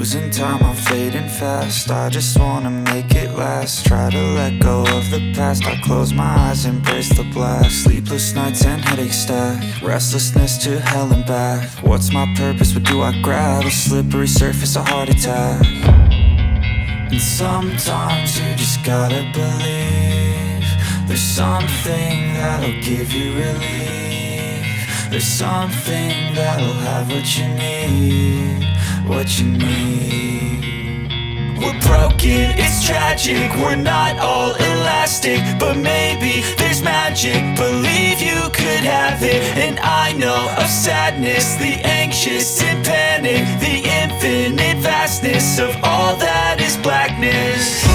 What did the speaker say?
losing time, I'm fading fast. I just wanna make it last. Try to let go of the past. I close my eyes, embrace the blast. Sleepless nights and headaches stack. Restlessness to hell and back. What's my purpose, what do I grab? A slippery surface, a heart attack. And sometimes you just gotta believe there's something that'll give you relief. There's something that'll have what you need, what you need. We're broken, it's tragic, we're not all elastic, but maybe there's magic. Believe you could have it. And I know of sadness, the anxious and panic, the infinite vastness of all that is blackness.